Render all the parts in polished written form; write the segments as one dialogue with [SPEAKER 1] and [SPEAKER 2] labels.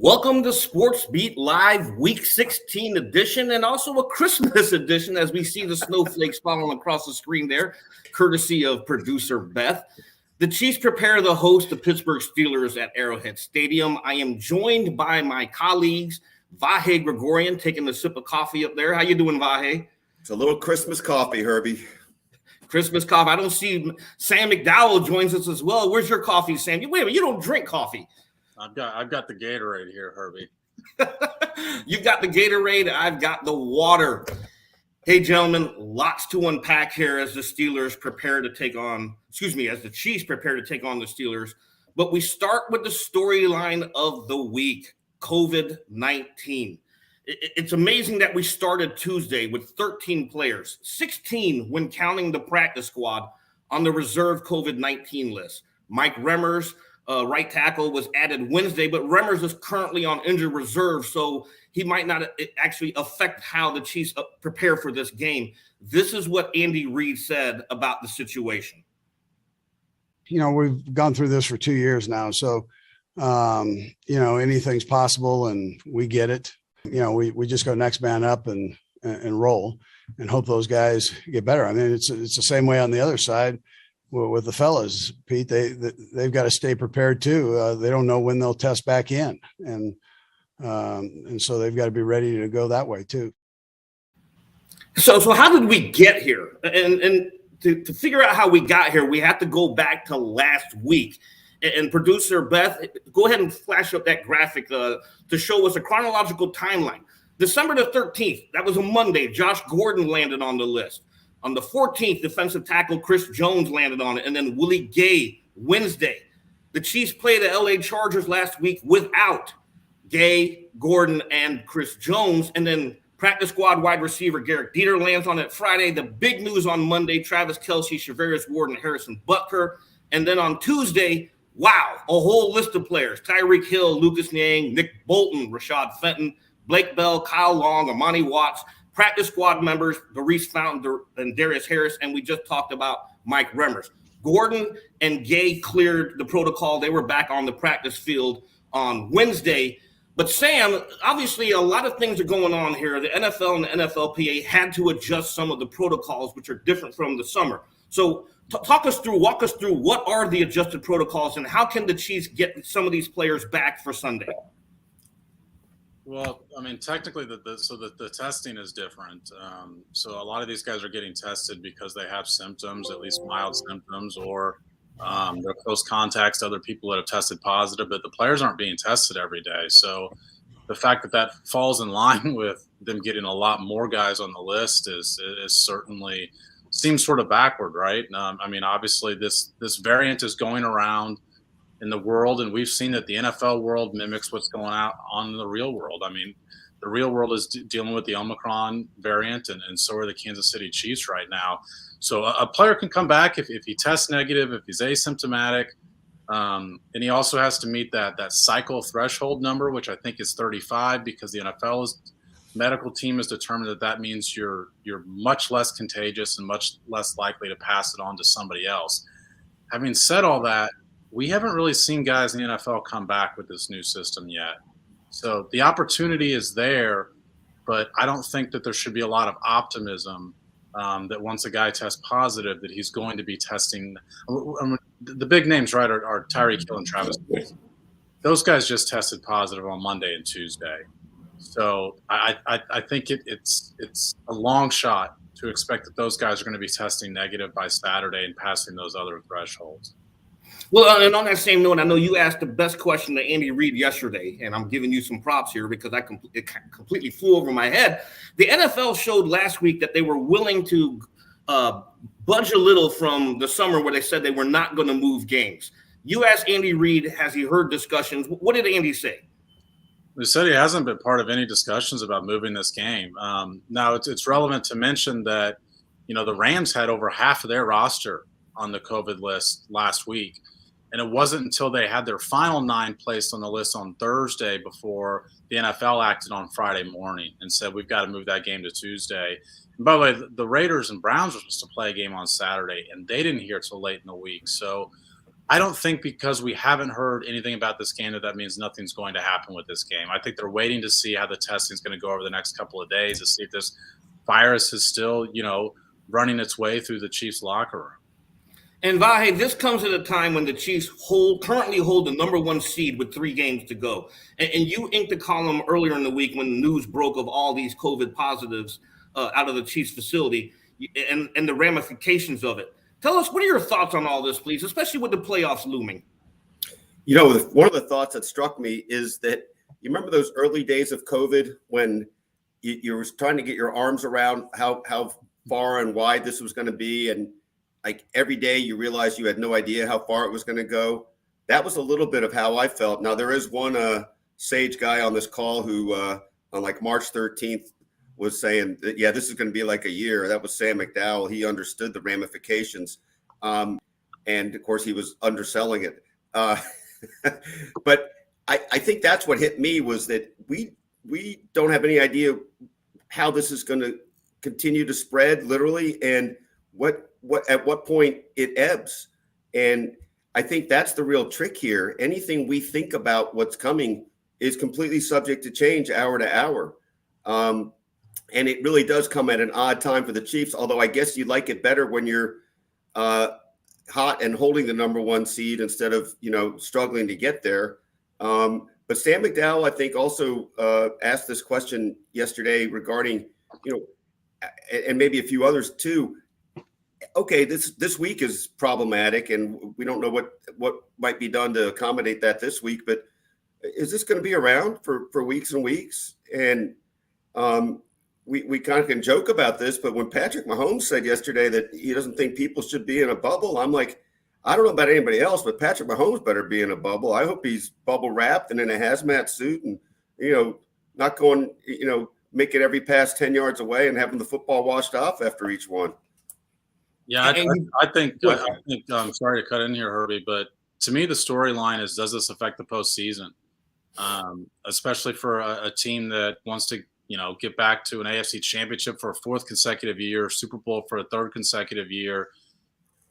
[SPEAKER 1] Welcome to SportsBeat Live Week 16 edition and also a Christmas edition as we see the snowflakes falling across the screen there, courtesy of producer Beth. The Chiefs prepare to host the Pittsburgh Steelers at Arrowhead Stadium. I am joined by my colleagues, Vahe Gregorian, taking a sip of coffee up there. How you doing, Vahe?
[SPEAKER 2] It's a little Christmas coffee, Herbie.
[SPEAKER 1] Christmas coffee. I don't see Sam McDowell joins us as well. Where's your coffee, Sam? Wait a minute, you don't drink coffee.
[SPEAKER 3] I've got the Gatorade here, Herbie.
[SPEAKER 1] You've got the Gatorade. I've got the water. Hey, gentlemen, lots to unpack here as the Steelers prepare to take on, as the Chiefs prepare to take on the Steelers. But we start with the storyline of the week, COVID-19. It's amazing that we started Tuesday with 13 players, 16 when counting the practice squad on the reserve COVID-19 list. Mike Remmers, right tackle, was added Wednesday, but Remmers is currently on injured reserve, so he might not actually affect how the Chiefs prepare for this game. This is what Andy Reid said about the situation.
[SPEAKER 4] You know, we've gone through this for 2 years now, so, anything's possible, and we get it. We just go next man up and roll and hope those guys get better. I mean, it's the same way on the other side. With the fellas, Pete, they've got to stay prepared too. They don't know when they'll test back in, and so they've got to be ready to go that way too.
[SPEAKER 1] So how did we get here? And to figure out how we got here, we have to go back to last week. And producer Beth, go ahead and flash up that graphic to show us a chronological timeline. December the 13th, that was a Monday. Josh Gordon landed on the list. On the 14th, defensive tackle Chris Jones landed on it, and then Willie Gay Wednesday. The Chiefs played the LA Chargers last week without Gay, Gordon, and Chris Jones, and then practice squad wide receiver Garrett Dieter lands on it Friday. The big news on Monday, Travis Kelce, Travis Ward, and Harrison Butker. And then on Tuesday, wow, a whole list of players. Tyreek Hill, Lucas Niang, Nick Bolton, Rashad Fenton, Blake Bell, Kyle Long, Amani Watts, practice squad members, Maurice Fountain and Darius Harris, and we just talked about Mike Remmers. Gordon and Gay cleared the protocol. They were back on the practice field on Wednesday. But Sam, obviously a lot of things are going on here. The NFL and the NFLPA had to adjust some of the protocols, which are different from the summer. So walk us through what are the adjusted protocols and how can the Chiefs get some of these players back for Sunday?
[SPEAKER 3] Well, I mean, technically, the testing is different. So a lot of these guys are getting tested because they have symptoms, at least mild symptoms, or they're close contacts to other people that have tested positive. But the players aren't being tested every day. So the fact that falls in line with them getting a lot more guys on the list is certainly seems sort of backward, right? I mean, obviously, this variant is going around in the world, and we've seen that the NFL world mimics what's going on in the real world. I mean, the real world is dealing with the Omicron variant, and so are the Kansas City Chiefs right now. So a player can come back if he tests negative, if he's asymptomatic, and he also has to meet that cycle threshold number, which I think is 35, because the NFL's medical team has determined that means you're much less contagious and much less likely to pass it on to somebody else. Having said all that, we haven't really seen guys in the NFL come back with this new system yet. So the opportunity is there, but I don't think that there should be a lot of optimism that once a guy tests positive that he's going to be testing. The big names, right, are Tyreek Hill and Travis Kelce. Those guys just tested positive on Monday and Tuesday. So I think it's a long shot to expect that those guys are going to be testing negative by Saturday and passing those other thresholds.
[SPEAKER 1] Well, and on that same note, I know you asked the best question to Andy Reid yesterday, and I'm giving you some props here because it completely flew over my head. The NFL showed last week that they were willing to budge a little from the summer where they said they were not going to move games. You asked Andy Reid, has he heard discussions? What did Andy say?
[SPEAKER 3] He said he hasn't been part of any discussions about moving this game. Now, it's relevant to mention that, the Rams had over half of their roster on the COVID list last week. And it wasn't until they had their final 9 placed on the list on Thursday before the NFL acted on Friday morning and said, we've got to move that game to Tuesday. And by the way, the Raiders and Browns were supposed to play a game on Saturday, and they didn't hear till late in the week. So I don't think because we haven't heard anything about this game that means nothing's going to happen with this game. I think they're waiting to see how the testing is going to go over the next couple of days to see if this virus is still, running its way through the Chiefs locker room.
[SPEAKER 1] And Vahe, this comes at a time when the Chiefs currently hold the number 1 seed with 3 games to go. And you inked a column earlier in the week when the news broke of all these COVID positives out of the Chiefs facility and the ramifications of it. Tell us, what are your thoughts on all this, please, especially with the playoffs looming?
[SPEAKER 2] One of the thoughts that struck me is that you remember those early days of COVID when you were trying to get your arms around how far and wide this was going to be, and like every day you realized you had no idea how far it was going to go. That was a little bit of how I felt. Now, there is one sage guy on this call who on like March 13th was saying that, yeah, this is going to be like a year. That was Sam McDowell. He understood the ramifications. And of course he was underselling it. But I think that's what hit me, was that we don't have any idea how this is going to continue to spread, literally, and at what point it ebbs. And I think that's the real trick here. Anything we think about what's coming is completely subject to change hour to hour. And it really does come at an odd time for the Chiefs, although I guess you like it better when you're hot and holding the number 1 seed instead of, struggling to get there. But Sam McDowell, I think, also asked this question yesterday regarding, and maybe a few others too. Okay, this week is problematic, and we don't know what might be done to accommodate that this week. But is this going to be around for weeks and weeks? And we kind of can joke about this, but when Patrick Mahomes said yesterday that he doesn't think people should be in a bubble, I'm like, I don't know about anybody else, but Patrick Mahomes better be in a bubble. I hope he's bubble wrapped and in a hazmat suit and, not going, making every pass 10 yards away and having the football washed off after each one.
[SPEAKER 3] Yeah, I think I'm sorry to cut in here, Herbie, but to me, the storyline is, does this affect the postseason? Especially for a team that wants to, get back to an AFC championship for a 4th consecutive year, Super Bowl for a 3rd consecutive year.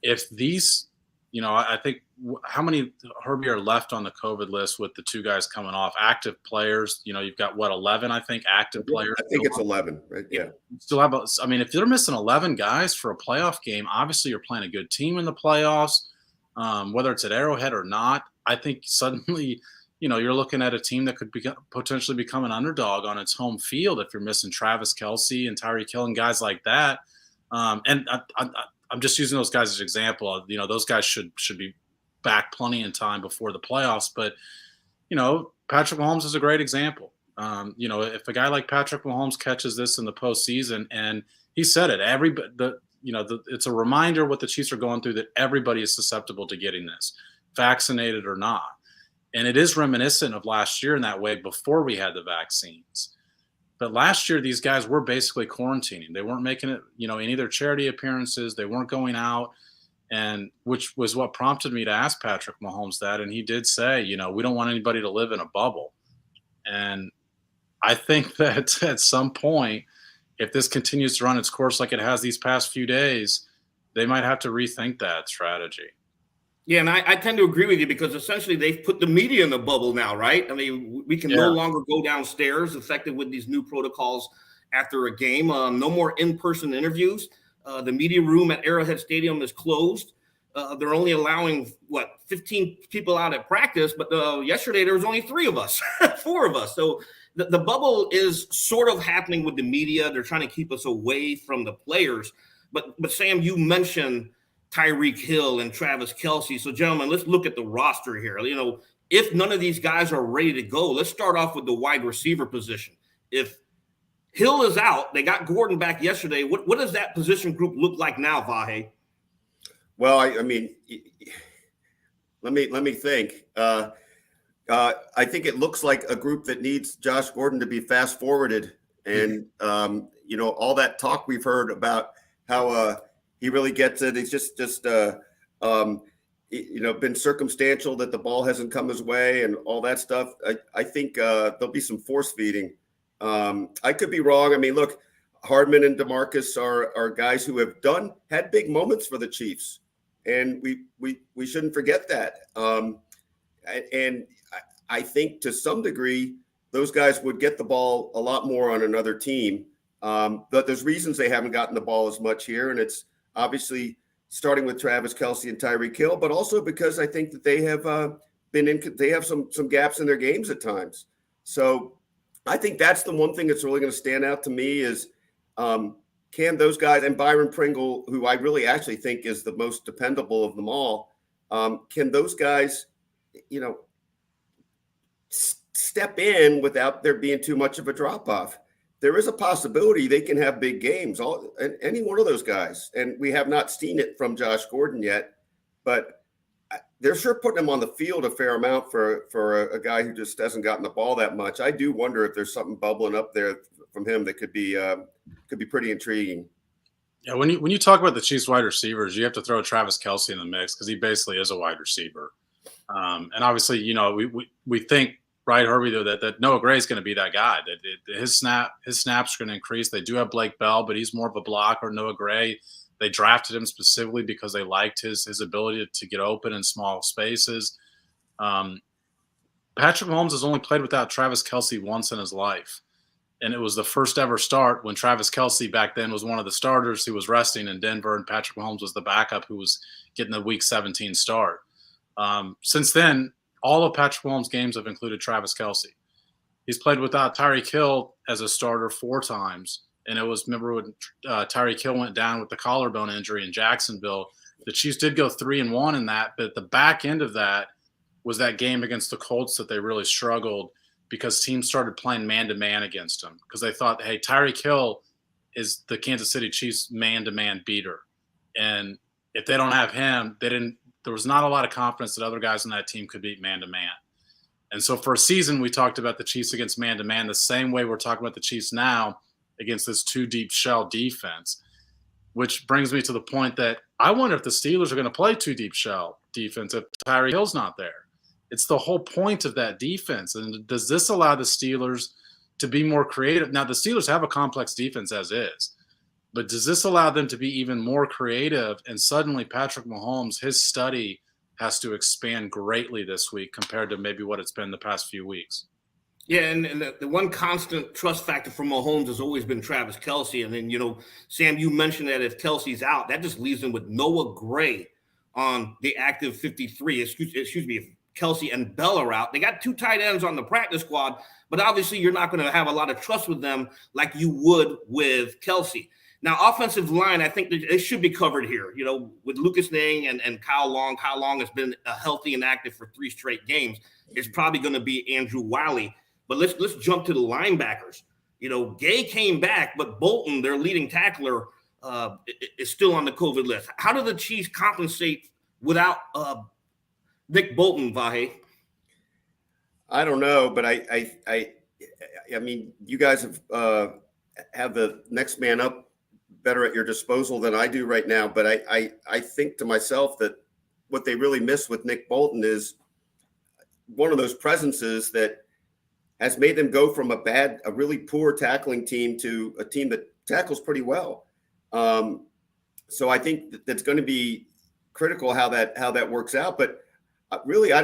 [SPEAKER 3] If these, I think how many, Herbie, are left on the COVID list with the 2 guys coming off? Active players, you've got 11, I think, active players.
[SPEAKER 2] I think it's 11, right? Yeah.
[SPEAKER 3] Still have, if you're missing 11 guys for a playoff game, obviously you're playing a good team in the playoffs, whether it's at Arrowhead or not. I think suddenly, you're looking at a team that could potentially become an underdog on its home field if you're missing Travis Kelce and Tyreek Hill and guys like that. And I'm just using those guys as an example. Those guys should be back plenty in time before the playoffs. But, Patrick Mahomes is a great example. If a guy like Patrick Mahomes catches this in the postseason, and he said it, it's a reminder what the Chiefs are going through, that everybody is susceptible to getting this, vaccinated or not. And it is reminiscent of last year in that way before we had the vaccines. But last year, these guys were basically quarantining. They weren't making it, any of their charity appearances. They weren't going out, and which was what prompted me to ask Patrick Mahomes that. And he did say, we don't want anybody to live in a bubble. And I think that at some point, if this continues to run its course like it has these past few days, they might have to rethink that strategy.
[SPEAKER 1] Yeah, and I tend to agree with you, because essentially they've put the media in a bubble now, right? I mean, we can no longer go downstairs effective with these new protocols after a game. No more in-person interviews. The media room at Arrowhead Stadium is closed. They're only allowing, 15 people out at practice, but yesterday there was only 3 of us, 4 of us. So the bubble is sort of happening with the media. They're trying to keep us away from the players. But Sam, you mentioned Tyreek Hill and Travis Kelce. So, gentlemen, let's look at the roster here. If none of these guys are ready to go, let's start off with the wide receiver position. If Hill is out, they got Gordon back yesterday. What does that position group look like now, Vahe?
[SPEAKER 2] Well, I mean, let me think. I think it looks like a group that needs Josh Gordon to be fast forwarded, and all that talk we've heard about how he really gets it. He's just been circumstantial that the ball hasn't come his way and all that stuff. I think there'll be some force feeding. I could be wrong. I mean, look, Hardman and DeMarcus are guys who have had big moments for the Chiefs. and we shouldn't forget that. And I think to some degree, those guys would get the ball a lot more on another team. But there's reasons they haven't gotten the ball as much here, and it's obviously starting with Travis Kelce and Tyreek Hill, but also because I think that they have they have some gaps in their games at times. So I think that's the one thing that's really going to stand out to me is can those guys, and Byron Pringle, who I really actually think is the most dependable of them all, can those guys, step in without there being too much of a drop-off? There is a possibility they can have big games, any one of those guys. And we have not seen it from Josh Gordon yet, but they're sure putting him on the field a fair amount for a guy who just hasn't gotten the ball that much. I do wonder if there's something bubbling up there from him that could be pretty intriguing.
[SPEAKER 3] Yeah, when you talk about the Chiefs wide receivers, you have to throw Travis Kelce in the mix because he basically is a wide receiver. And obviously, we think, right, Herbie, though, that Noah Gray is going to be that guy. That his snaps are going to increase. They do have Blake Bell, but he's more of a blocker. Noah Gray, they drafted him specifically because they liked his ability to get open in small spaces. Patrick Mahomes has only played without Travis Kelce once in his life. And it was the first ever start when Travis Kelce back then was one of the starters who was resting in Denver, and Patrick Mahomes was the backup who was getting the Week 17 start. Since then, all of Patrick Mahomes' games have included Travis Kelce. He's played without Tyreek Hill as a starter 4 times. And it was, remember when Tyreek Hill went down with the collarbone injury in Jacksonville, the Chiefs did go 3-1 in that. But at the back end of that was that game against the Colts that they really struggled because teams started playing man-to-man against him because they thought, hey, Tyreek Hill is the Kansas City Chiefs man-to-man beater. And if they don't have him, there was not a lot of confidence that other guys on that team could beat man-to-man. And so for a season, we talked about the Chiefs against man-to-man the same way we're talking about the Chiefs now against this 2-deep shell defense, which brings me to the point that I wonder if the Steelers are going to play 2-deep shell defense if Tyreek Hill's not there. It's the whole point of that defense. And does this allow the Steelers to be more creative? Now, the Steelers have a complex defense as is. But does this allow them to be even more creative? And suddenly Patrick Mahomes, his study has to expand greatly this week compared to maybe what it's been the past few weeks.
[SPEAKER 1] Yeah, and the one constant trust factor for Mahomes has always been Travis Kelce. And then, Sam, you mentioned that if Kelce's out, that just leaves him with Noah Gray on the active 53. Excuse me, if Kelce and Bell are out. They got 2 tight ends on the practice squad, but obviously you're not going to have a lot of trust with them like you would with Kelce. Now, offensive line, I think it should be covered here. With Lucas Niang and Kyle Long. Kyle Long has been healthy and active for 3 straight games. It's probably going to be Andrew Wiley. But let's jump to the linebackers. Gay came back, but Bolton, their leading tackler, is still on the COVID list. How do the Chiefs compensate without Nick Bolton, Vahe?
[SPEAKER 2] I don't know, but I mean, you guys have the next man up better at your disposal than I do right now. But I think to myself that what they really miss with Nick Bolton is one of those presences that has made them go from a really poor tackling team to a team that tackles pretty well. So I think that's going to be critical how that works out. But really, I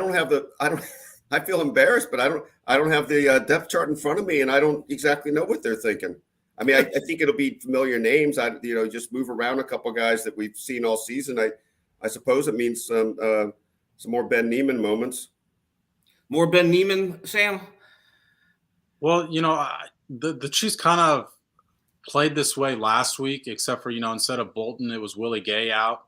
[SPEAKER 2] feel embarrassed, but I don't have the depth chart in front of me, and I don't exactly know what they're thinking. I mean, I think it'll be familiar names. Just move around a couple guys that we've seen all season. I suppose it means some more Ben Neiman moments.
[SPEAKER 1] More Ben Neiman, Sam?
[SPEAKER 3] Well, the Chiefs kind of played this way last week, except for, instead of Bolton, it was Willie Gay out.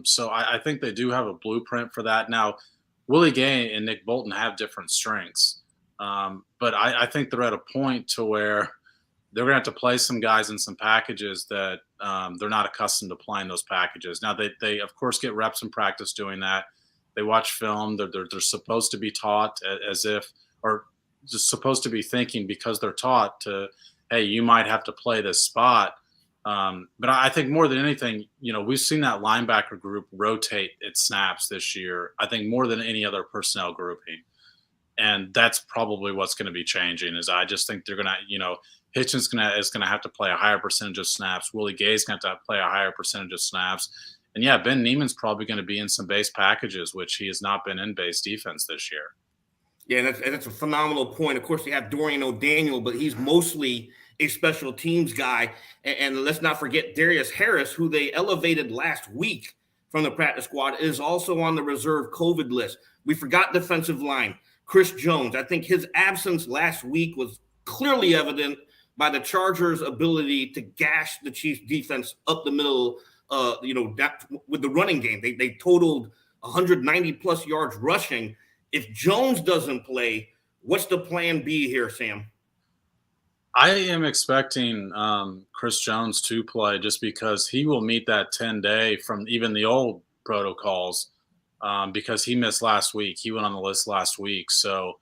[SPEAKER 3] So I think they do have a blueprint for that. Now, Willie Gay and Nick Bolton have different strengths. But I think they're at a point to where they're going to have to play some guys in some packages that they're not accustomed to playing those packages. Now, they of course, get reps in practice doing that. They watch film. They're supposed to be taught or just supposed to be thinking because they're taught to, hey, you might have to play this spot. But I think more than anything, we've seen that linebacker group rotate its snaps this year, I think more than any other personnel grouping. And that's probably what's going to be changing is I just think they're going to, Hitchens is going to have to play a higher percentage of snaps. Willie Gay's going to have to play a higher percentage of snaps. yeah, Ben Neiman's probably going to be in some base packages, which he has not been in base defense this year.
[SPEAKER 1] Yeah, that's a phenomenal point. Of course, you have Dorian O'Daniel, but he's mostly a special teams guy. And let's not forget Darius Harris, who they elevated last week from the practice squad, is also on the reserve COVID list. We forgot defensive line. Chris Jones, I think his absence last week was clearly evident by the Chargers' ability to gash the Chiefs' defense up the middle, with the running game. They totaled 190-plus yards rushing. If Jones doesn't play, what's the plan B here, Sam?
[SPEAKER 3] I am expecting Chris Jones to play just because he will meet that 10-day from even the old protocols because he missed last week. He went on the list last week. So,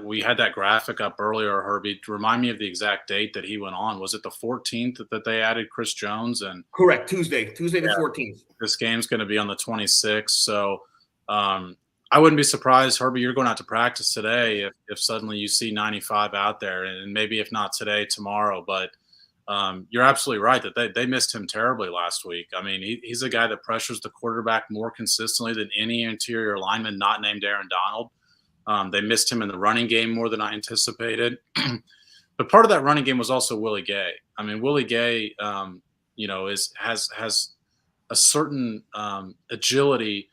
[SPEAKER 3] we had that graphic up earlier, Herbie. Remind me of the exact date that he went on. Was it the 14th that they added Chris Jones? And
[SPEAKER 1] correct, Tuesday the 14th.
[SPEAKER 3] This game's going to be on the 26th. So I wouldn't be surprised, Herbie, you're going out to practice today if suddenly you see 95 out there, and maybe if not today, tomorrow. But you're absolutely right that they missed him terribly last week. I mean, he's a guy that pressures the quarterback more consistently than any interior lineman not named Aaron Donald. They missed him in the running game more than I anticipated. But part of that running game was also Willie Gay. I mean, Willie Gay, has a certain agility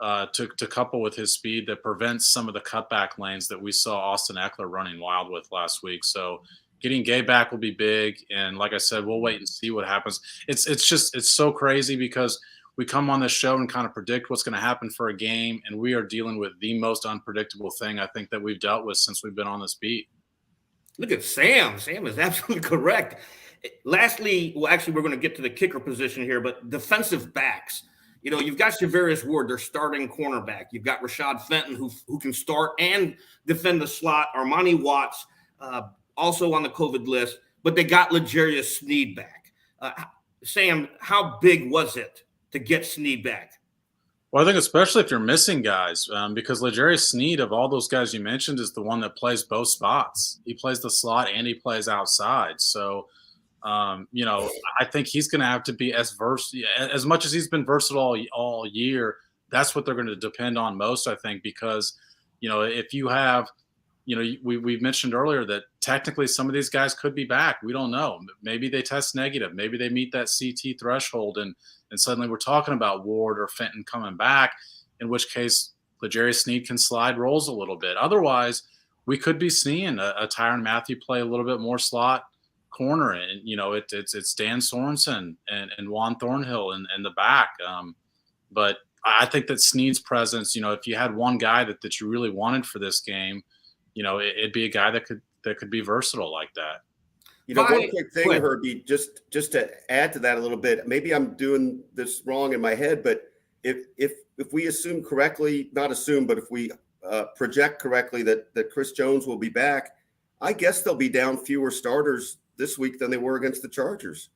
[SPEAKER 3] to couple with his speed that prevents some of the cutback lanes that we saw Austin Eckler running wild with last week. So getting Gay back will be big. And like I said, we'll wait and see what happens. It's so crazy because we come on this show and kind of predict what's going to happen for a game, and we are dealing with the most unpredictable thing I think that we've dealt with since we've been on this beat.
[SPEAKER 1] Look at Sam. Sam is absolutely correct. Lastly, well, actually, we're going to get to the kicker position here, but defensive backs. You've got Javarius Ward, their starting cornerback. You've got Rashad Fenton, who can start and defend the slot. Armani Watts, also on the COVID list, but they got L'Jarius Sneed back. Sam, how big was it to get Sneed back?
[SPEAKER 3] Well, I think especially if you're missing guys, because L'Jarius Sneed, of all those guys you mentioned, is the one that plays both spots. He plays the slot and he plays outside. So, I think he's going to have to be as much as he's been versatile all year. That's what they're going to depend on most, I think, because, if you have, we mentioned earlier that technically some of these guys could be back. We don't know. Maybe they test negative. Maybe they meet that CT threshold and suddenly we're talking about Ward or Fenton coming back, in which case L'Jarius Sneed can slide roles a little bit. Otherwise, we could be seeing a Tyrann Mathieu play a little bit more slot corner, and it's Dan Sorensen and Juan Thornhill in the back. But I think that Sneed's presence, if you had one guy that you really wanted for this game, it'd be a guy that could be versatile like that.
[SPEAKER 2] One quick thing, Herbie, just to add to that a little bit. Maybe I'm doing this wrong in my head, but if we assume correctly, not assume, but if we project correctly that Chris Jones will be back, I guess they'll be down fewer starters this week than they were against the Chargers.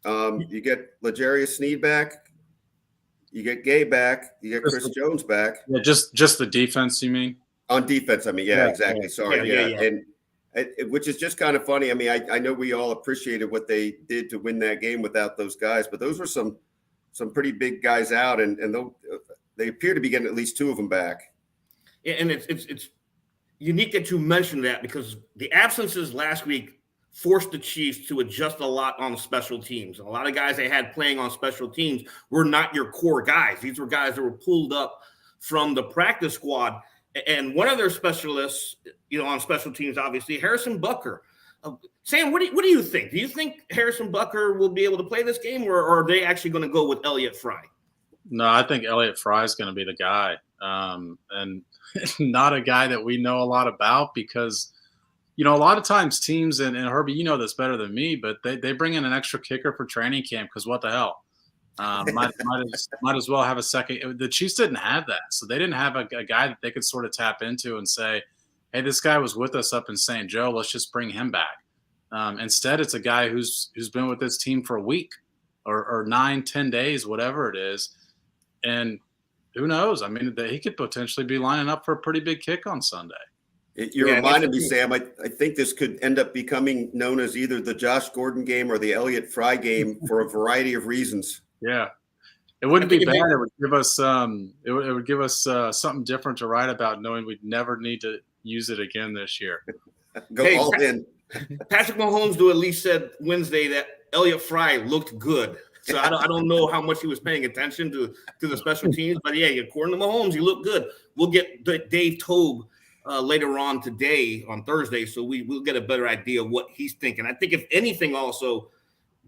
[SPEAKER 2] You get L'Jarius Sneed back, you get Gay back, you get Chris Jones back.
[SPEAKER 3] Yeah, just the defense, you mean?
[SPEAKER 2] On defense, I mean, yeah, exactly. Sorry, yeah. And which is just kind of funny. I mean, I know we all appreciated what they did to win that game without those guys, but those were some pretty big guys out, and they appear to be getting at least two of them back.
[SPEAKER 1] Yeah, and it's unique that you mentioned that because the absences last week forced the Chiefs to adjust a lot on special teams. A lot of guys they had playing on special teams were not your core guys. These were guys that were pulled up from the practice squad. And one of their specialists, on special teams, obviously, Harrison Butker. Sam, what do you think? Do you think Harrison Butker will be able to play this game, or are they actually going to go with Elliott Fry?
[SPEAKER 3] No, I think Elliott Fry is going to be the guy, and not a guy that we know a lot about because, a lot of times teams, and Herbie, you know this better than me, but they bring in an extra kicker for training camp because what the hell? Might as well have a second. The Chiefs didn't have that, so they didn't have a guy that they could sort of tap into and say, "Hey, this guy was with us up in St. Joe. Let's just bring him back." Instead, it's a guy who's been with this team for a week or 9-10 days, whatever it is, and who knows? I mean, he could potentially be lining up for a pretty big kick on Sunday.
[SPEAKER 2] You reminded me, Sam, I think this could end up becoming known as either the Josh Gordon game or the Elliott Fry game for a variety of reasons.
[SPEAKER 3] Yeah. It wouldn't be bad. It would give us it would give us something different to write about, knowing we'd never need to use it again this year.
[SPEAKER 2] All in.
[SPEAKER 1] Patrick Mahomes, though, at least said Wednesday that Elliott Fry looked good. So I don't know how much he was paying attention to the special teams, but yeah, according to Mahomes, he looked good. We'll get Dave Tobe later on today on Thursday, so we'll get a better idea of what he's thinking. I think if anything, also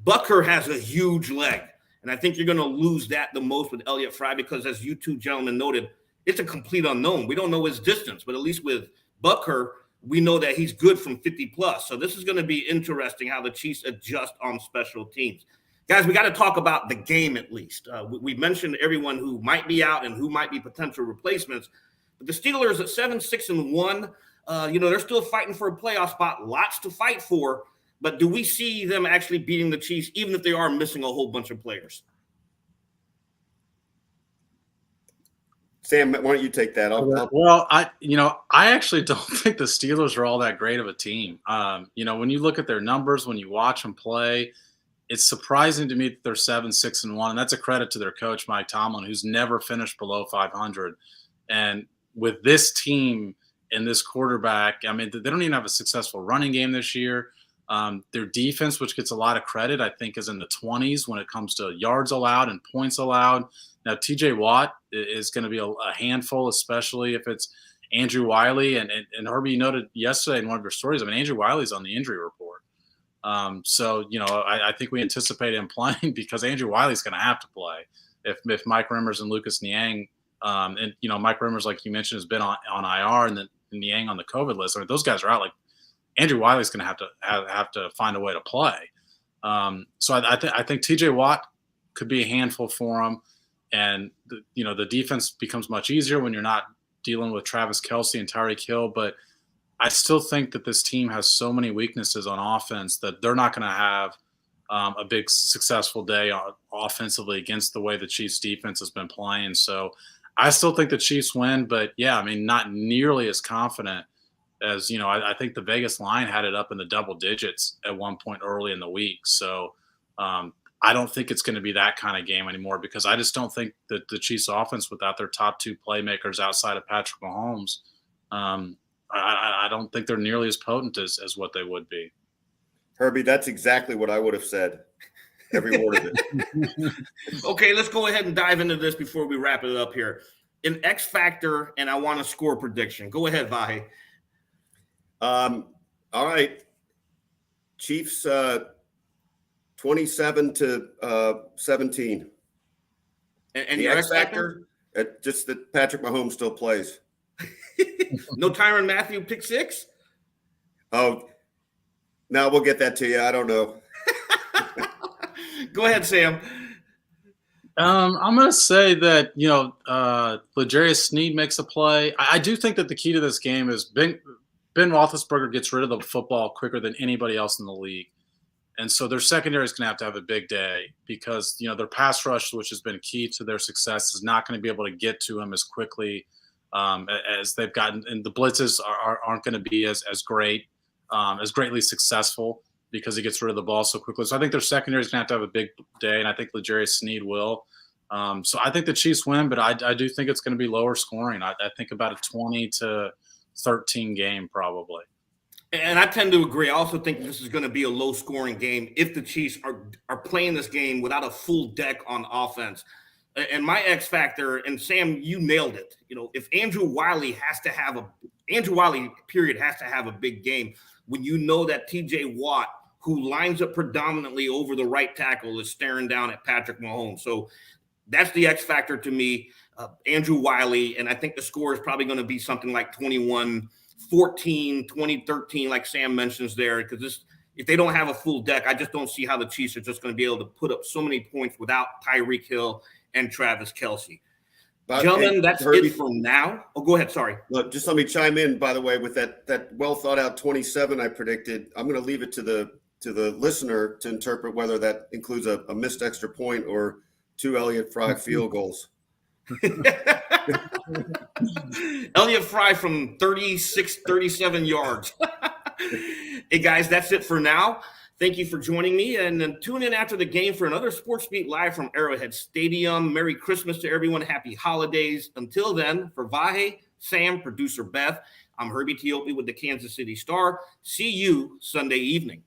[SPEAKER 1] Butker has a huge leg, and I think you're going to lose that the most with Elliott Fry because, as you two gentlemen noted, it's a complete unknown. We don't know his distance, but at least with Butker, we know that he's good from 50 plus. So this is going to be interesting how the Chiefs adjust on special teams. Guys, we got to talk about the game at least. We mentioned everyone who might be out and who might be potential replacements. But the Steelers at 7-6-1, they're still fighting for a playoff spot. Lots to fight for. But do we see them actually beating the Chiefs, even if they are missing a whole bunch of players?
[SPEAKER 2] Sam, why don't you take that?
[SPEAKER 3] Well, I actually don't think the Steelers are all that great of a team. When you look at their numbers, when you watch them play, it's surprising to me that they're 7-6-1, and that's a credit to their coach, Mike Tomlin, who's never finished below 500. And with this team and this quarterback, I mean, they don't even have a successful running game this year. Their defense, which gets a lot of credit, I think, is in the 20s when it comes to yards allowed and points allowed. Now, TJ Watt is going to be a handful, especially if it's Andrew Wiley. And Herbie noted yesterday in one of your stories, I mean, Andrew Wiley's on the injury report. I think we anticipate him playing because Andrew Wiley's going to have to play if Mike Remmers and Lucas Niang, Mike Remmers, like you mentioned, has been on IR and then Niang on the COVID list. I mean, those guys are out. Like Andrew Wiley's going to have to find a way to play. So I think TJ Watt could be a handful for him. And the defense becomes much easier when you're not dealing with Travis Kelce and Tyreek Hill. But I still think that this team has so many weaknesses on offense that they're not going to have a big successful day offensively against the way the Chiefs defense has been playing. So I still think the Chiefs win, but yeah, I mean, not nearly as confident as, I think the Vegas line had it up in the double digits at one point early in the week. So I don't think it's going to be that kind of game anymore because I just don't think that the Chiefs offense without their top two playmakers outside of Patrick Mahomes, I don't think they're nearly as potent as what they would be.
[SPEAKER 2] Herbie, that's exactly what I would have said. Every word of it.
[SPEAKER 1] Okay, let's go ahead and dive into this before we wrap it up here. An X factor, and I want a score prediction. Go ahead, Vahe.
[SPEAKER 2] All right. Chiefs 27-17.
[SPEAKER 1] And your X factor?
[SPEAKER 2] Just that Patrick Mahomes still plays.
[SPEAKER 1] No Tyrann Mathieu pick six?
[SPEAKER 2] Oh, no, we'll get that to you. I don't know.
[SPEAKER 1] Go ahead, Sam.
[SPEAKER 3] I'm going to say that, L'Jarius Sneed makes a play. I do think that the key to this game is Ben Roethlisberger gets rid of the football quicker than anybody else in the league. And so their secondary is going to have a big day because, their pass rush, which has been key to their success, is not going to be able to get to him as quickly as they've gotten. And the blitzes aren't going to be as great, as greatly successful because he gets rid of the ball so quickly. So I think their secondary is going to have a big day, and I think L'Jarius Sneed will. So I think the Chiefs win, but I do think it's going to be lower scoring. I think about a 20-13 game probably.
[SPEAKER 1] And I tend to agree. I also think this is going to be a low-scoring game if the Chiefs are playing this game without a full deck on offense. And my X factor, and Sam, you nailed it. If Andrew Wiley has to have a big game when you know that TJ Watt, who lines up predominantly over the right tackle, is staring down at Patrick Mahomes. So that's the X factor to me, Andrew Wiley. And I think the score is probably going to be something like 21-14, 20-13, like Sam mentions there, because if they don't have a full deck, I just don't see how the Chiefs are just going to be able to put up so many points without Tyreek Hill and Travis Kelce. Gentlemen, that's Herbie, it for now. Oh, go ahead. Sorry.
[SPEAKER 2] Look, just let me chime in, by the way, with that well thought out 27 I predicted. I'm going to leave it to the listener to interpret whether that includes a missed extra point or two Elliott Fry field goals.
[SPEAKER 1] Elliott Fry from 36, 37 yards. Hey, guys, that's it for now. Thank you for joining me, and then tune in after the game for another Sports Beat live from Arrowhead Stadium. Merry Christmas to everyone. Happy holidays. Until then, for Vahe, Sam, producer Beth, I'm Herbie Teope with the Kansas City Star. See you Sunday evening.